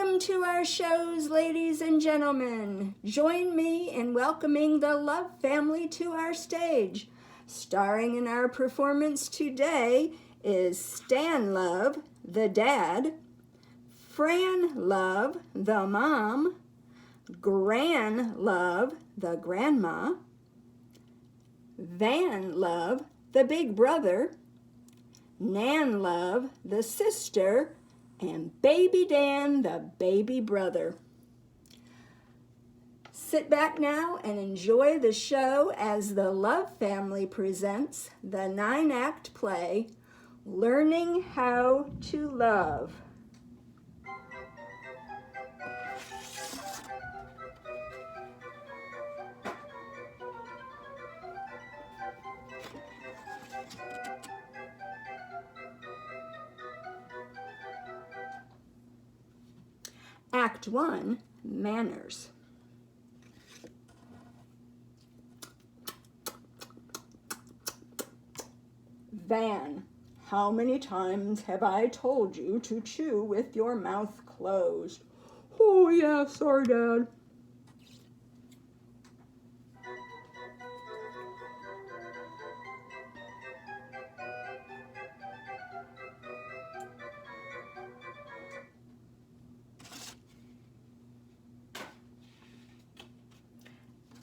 Welcome to our shows, ladies and gentlemen. Join me in welcoming the Love family to our stage. Starring in our performance today is Stan Love, the dad, Fran Love, the mom, Gran Love, the grandma, Van Love, the big brother, Nan Love, the sister, and Baby Dan, the baby brother. Sit back now and enjoy the show as the Love family presents the 9-act play, Learning How to Love. Act 1, Manners. Van, how many times have I told you to chew with your mouth closed? Oh, yeah, sorry, Dad.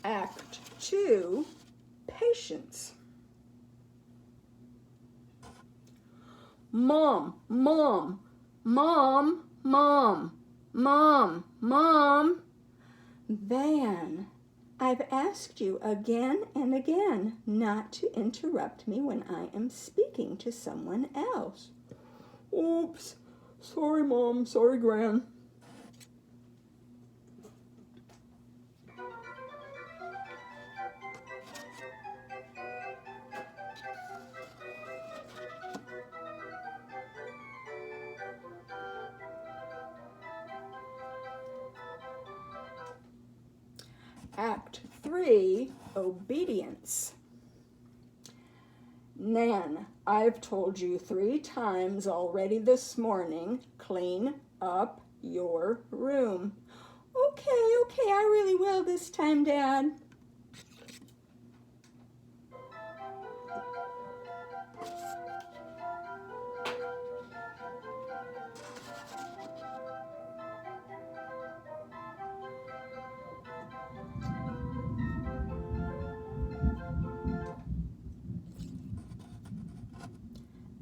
Act 2, Patience. Mom, Mom, Mom, Mom, Mom, Mom. Van, I've asked you again and again not to interrupt me when I am speaking to someone else. Oops, sorry, Mom, sorry, Gran. Act 3, Obedience. Nan, I've told you 3 times already this morning, clean up your room. Okay, I really will this time, Dad.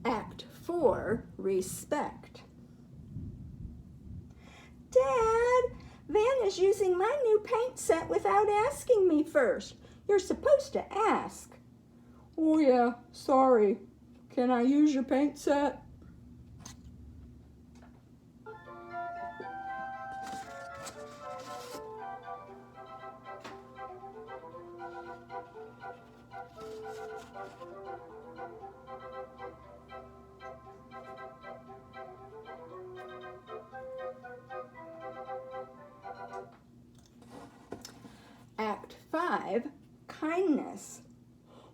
Act 4, Respect. Dad, Van is using my new paint set without asking me first. You're supposed to ask. Oh yeah, sorry. Can I use your paint set? Act 5, Kindness.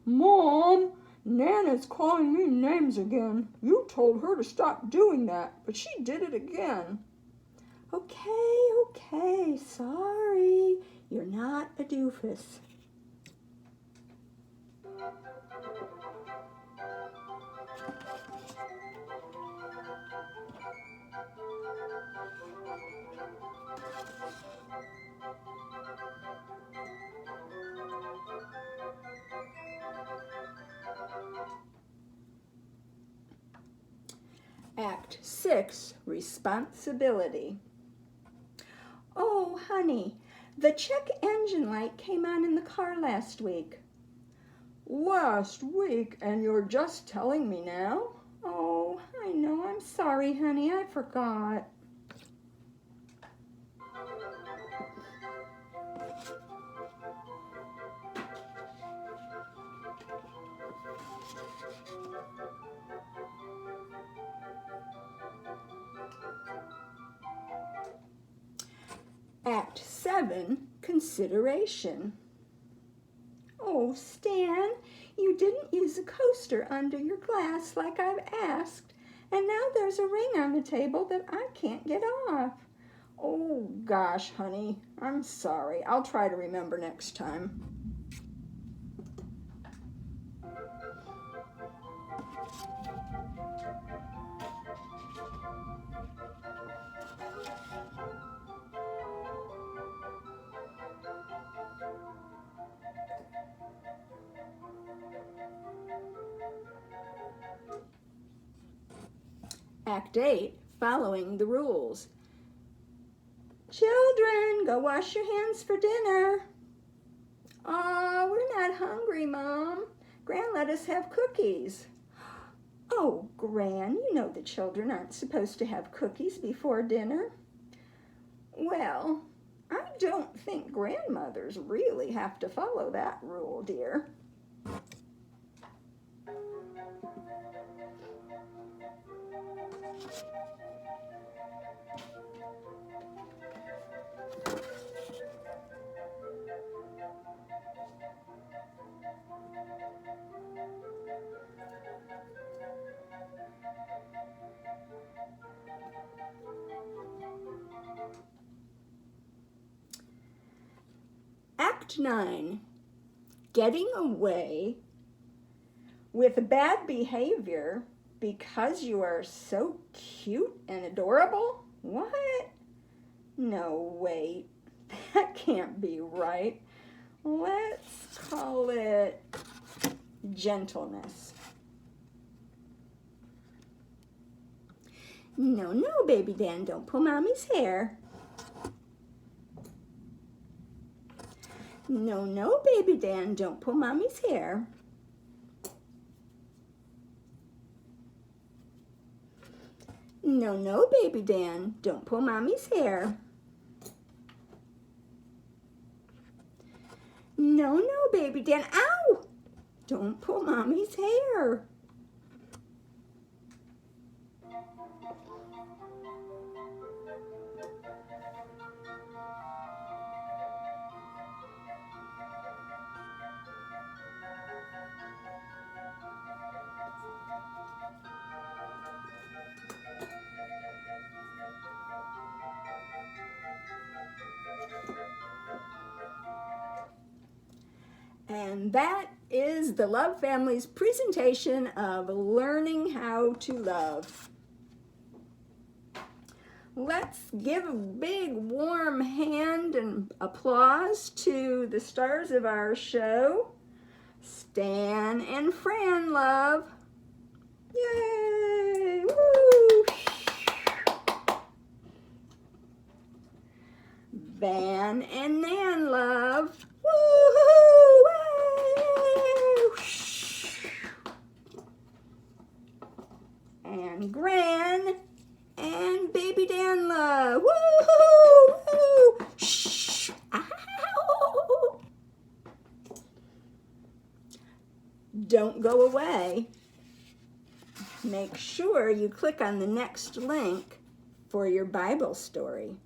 Mom, Nana's calling me names again. You told her to stop doing that, but she did it again. Okay, sorry. You're not a doofus. Act 6, Responsibility. Oh, honey, the check engine light came on in the car last week. Last week, and you're just telling me now? Oh, I know, I'm sorry, honey, I forgot. Act 7, Consideration. Oh, Stan, you didn't use a coaster under your glass like I've asked, and now there's a ring on the table that I can't get off. Oh gosh, honey, I'm sorry. I'll try to remember next time. Act 8, following the rules. Children, go wash your hands for dinner. Aw, we're not hungry, Mom. Gran let us have cookies. Oh, Gran, you know the children aren't supposed to have cookies before dinner. Well, I don't think grandmothers really have to follow that rule, dear. Act 9, getting away with bad behavior because you are so cute and adorable? What? No, wait, that can't be right. Let's call it gentleness. No, no, Baby Dan, don't pull Mommy's hair. No, no, Baby Dan, don't pull Mommy's hair. No, no, Baby Dan, don't pull Mommy's hair. No, no, Baby Dan, ow! Don't pull Mommy's hair. And that is the Love Family's presentation of learning how to love. Let's give a big warm hand and applause to the stars of our show, Stan and Fran Love. Yay! Woo! Van and Nan Love. Woo-hoo! And Gran and Baby Dan Love. Woo-hoo! Woo! Shh! Ow! Don't go away. Make sure you click on the next link for your Bible story.